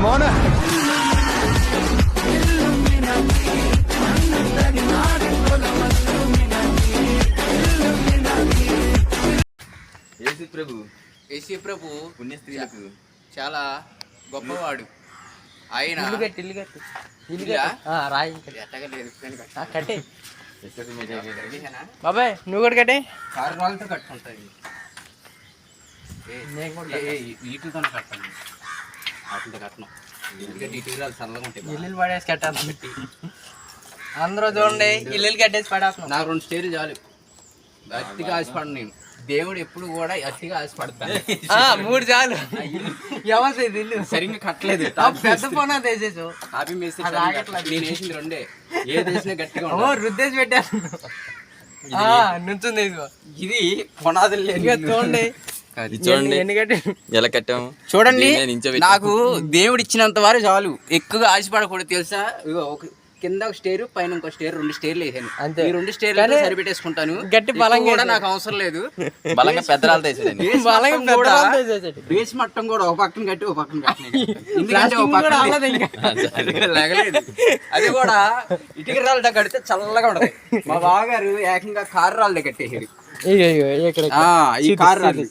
మోన యేసు ప్రభు పుణ్యస్త్రీలకు చాలా గొప్పవాడు. ఆయన రాయి కట్టే కట్టేనా? బాబాయ్ నువ్వు కూడా కట్టే. కారణాలతో కట్టుకుంటాయి, వీటితో కట్టండి, వాటితో కట్టను. ఎందుకంటే ఈ తీరాలు చల్లగా ఉంటాయి. ఇల్లు పడేసి కట్టాలి పెట్టి అందరూ చూడండి, ఇల్లు కట్టేసి పడేస్తున్నాం. నాకు 2 స్టేర్లు చాలు. అతిగా ఆశపడను నేను. దేవుడు ఎప్పుడు కూడా అతిగా ఆశపడతాను. 3 చాలు. ఎవరు ఇల్లు సరిగ్గా కట్టలేదు. పెద్ద ఫోన్ వేసేసు హాపీ మేసి నేను వేసింది 2. ఏది వేసినా గట్టిగా రుద్దేసి పెట్టాను. నుంచుంది ఇది పునాదులు చూడండి. చూడండి ఎన్ని కట్టి ఎలా కట్టాము చూడండి. నాకు దేవుడు ఇచ్చినంత వారు చాలు, ఎక్కువగా ఆశపడకూడదు తెలుసా. ఇగో కింద ఒక స్టేర్, పైన ఇంకో స్టేర్, 2 స్టేర్లు వేసాను. అంతే. ఈ 2 స్టేర్లు సరిపెట్టేసుకుంటాను. గట్టి బలంగా కూడా నాకు అవసరం లేదు. బలంగా పెద్దరాలతో వేసేదండి. బేస్ మట్టం కూడా ఒక పక్కన కట్టి ఒక పక్కన కట్టి, ఎందుకంటే ఒక పక్కన లగలేదు. అది కూడా ఇటుక రాళ్ళ కడితే చల్లగా ఉంటది. మా బావగారు ఏకంగా కారు రాళ్ళ కట్టేసారు. ఈ కారు రాళ్ళు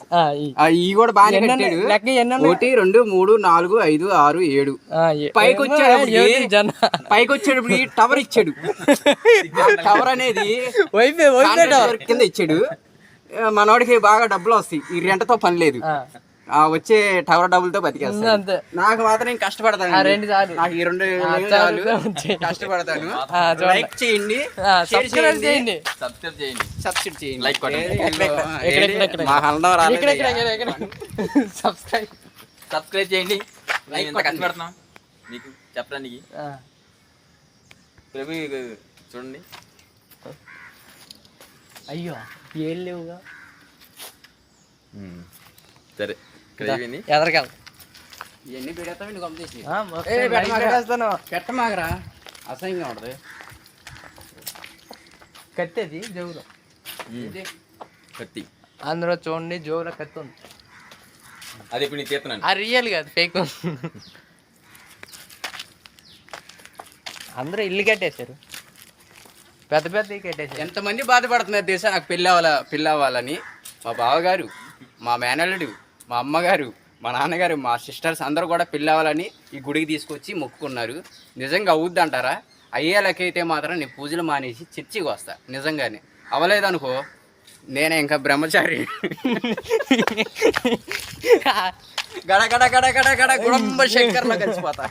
ఇవి కూడా బాగా కట్టాడు. 1 2 3 4 5 6 7 పైకి వచ్చాడు. టవర్ ఇచ్చాడు. టవర్ అనేది కింద ఇచ్చాడు. మనోడికి బాగా డబ్బులు వస్తాయి. ఈ రెంటతో పని లేదు. వచ్చే టవర్ డబ్బులతో బతికేస్తాను. నాకు మాత్రం కష్టపడతాను. నాకు ఈ 2 కష్టపడతాను. లైక్ చేయండి, సబ్స్క్రైబ్ చేయండి. సబ్స్క్రైబ్ చేయండి. కష్టపడుతున్నాం మీకు చెప్పడానికి. ప్రభు చూడండి. అయ్యో ఏం లేవుగా. సరే ఎదరకాలి ఇవన్నీ పెడతామండి. కంప్లీట్ పెట్టమాగరా, అసహ్యంగా ఉండదు. కత్తేది జోగులో కత్తి. అందులో చూడండి, జోగులో కత్తి ఉంది. అది ఇప్పుడు నేను తీస్తున్నాను. ఆ రియల్ కాదు, ఫేక్. అందరూ ఇల్లు కట్టేశారు, పెద్ద పెద్ద కట్టేశారు. ఎంతమంది బాధపడుతున్నారు తెలుసా నాకు పెళ్ళి అవ్వాలని. మా బావగారు, మా మేనల్లుడు, మా అమ్మగారు, మా నాన్నగారు, మా సిస్టర్స్ అందరూ కూడా పెళ్ళి అవ్వాలని ఈ గుడికి తీసుకొచ్చి మొక్కుకున్నారు. నిజంగా అవుద్ది అంటారా? అయ్యేలకైతే మాత్రం నేను పూజలు మానేసి చర్చికి వస్తా. నిజంగానే అవ్వలేదనుకో నేనే ఇంకా బ్రహ్మచారి. గడ గడ గడ గడ గడ గుడంబ శంకర్లో కలిసిపోతా.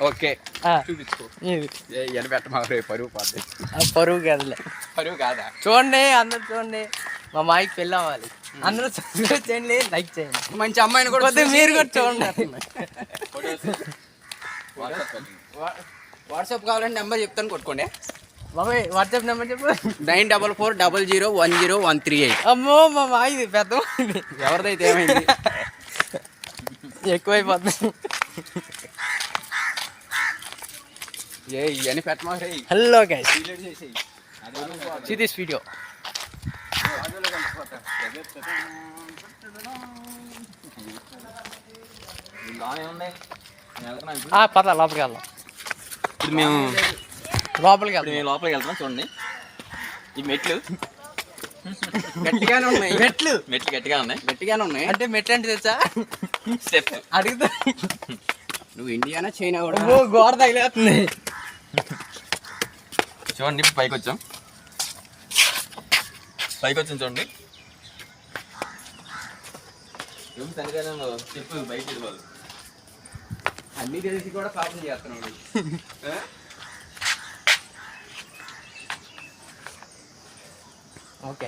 ఓకే చూపించుకో. పెట్టమా పరువు పోతే. పరువు కాదులే, పరువు కాదా? చూడండి అందరు చూడండి, మా మాయికి పెళ్ళి అవ్వాలి. అందరూ సబ్స్క్రైబ్ చేయండి, లైక్ చేయండి. మంచి అమ్మాయిని కూడా మీరు కూడా చూడండి. వాట్సాప్ కావాలంటే నెంబర్ చెప్తాను, కొట్టుకోండి. బాబాయ్ వాట్సాప్ నెంబర్ చెప్పు. 9440010138. అమ్మో మా మాయి పెద్ద ఎవరిదైతే ఏమైంది, ఎక్కువైపోతుంది. ఇవన్నీ పెట్టమా. Hello guys, see this video. పద లోపలికి వెళ్దాం. ఇప్పుడు మేము లోపలికి వెళ్దాం. లోపలికి వెళ్తాం. చూడండి ఈ మెట్లు గట్టిగానే ఉన్నాయి. మెట్లు గట్టిగానే ఉన్నాయి. అంటే మెట్లు అంటే తెలుసా? స్టెప్ అడుగుతా. నువ్వు ఇండియానా చైనా కూడా? గోడ తగిలేస్తుంది. చూడండి ఇప్పుడు పైకి వచ్చాం చూడండి. చెప్పు బయట వాళ్ళు అన్ని తెలిసి కూడా పాపం చేస్తున్నాడు. ఓకే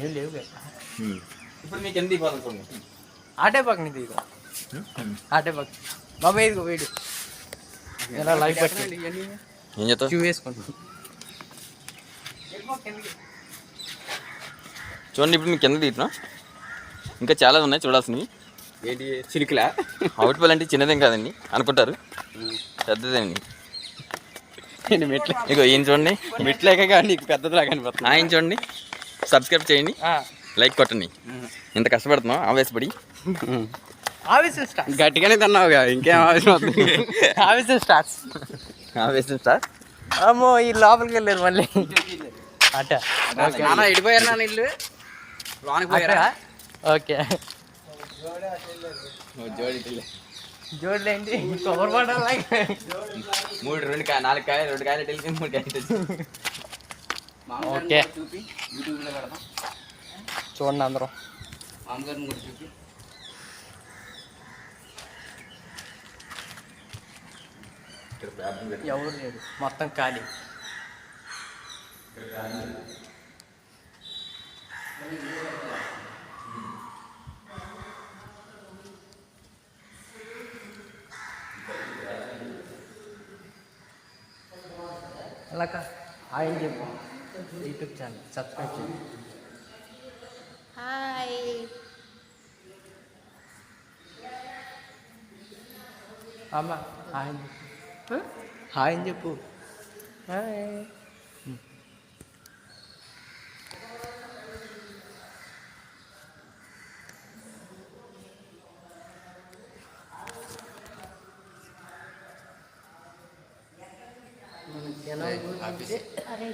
ఏం లేవు కదా. ఇప్పుడు మీకు ఎంత ఇవ్వాలనుకోండి. ఆటే పక్కన తీసుకో, ఆటే పక్కన. బాబాయ్ ఇదిగో వేడు ఎలా లైవ్ పట్టి ఏం చేస్తావు? క్యూ వేసుకుంటాం. చూడండి ఇప్పుడు మీకు కింద తీస్తున్నా. ఇంకా చాలా ఉన్నాయి చూడాల్సినవి. ఏంటి చిరుకులా? అవుట్ పల్ అంటే చిన్నదేం కాదండి అనుకుంటారు, పెద్దదేనండి. మెట్లు ఇగో ఏం చూడండి, మెట్లేక కానీ నీకు పెద్దదిలా కనిపిస్తుంది. ఆయన చూడండి సబ్స్క్రైబ్ చేయండి, లైక్ కొట్టండి. ఇంత కష్టపడుతున్నాం ఆవేశపడి. ఆవేశం స్టార్ట్. గట్టిగానే తిన్నావుగా, ఇంకేం ఆవేశం వస్తుంది. ఆవేశం స్టార్ట్స్. ఆవేశం స్టార్. అమ్మో ఈ లోపలికి వెళ్ళారు మళ్ళీ. అట నాన్న ఇడిపోయారు నాన్న ఇల్లు లోనికి పోయారా? ఓకే. జోడ్లు ఏంటి కొబ్బరి పడాలి. 4 కాయలు 2 కాయలు తెలిసి 3 కాయలు. ఓకే చూపి యూట్యూబ్లో పెడదాం. చూడండి అందరూ. మామగారిని కూడా చూపి. ఎవరు లేరు, మొత్తం ఖాళీ. అలాగా ఆయన చెప్పు, యూట్యూబ్ ఛానల్ సబ్స్క్రైబ్ చేయండి. హాయ్. అమ్మ ఆయన చెప్పు, హాయ్ అని చెప్పు. హాయ్. ఎలా ఉంది? అరే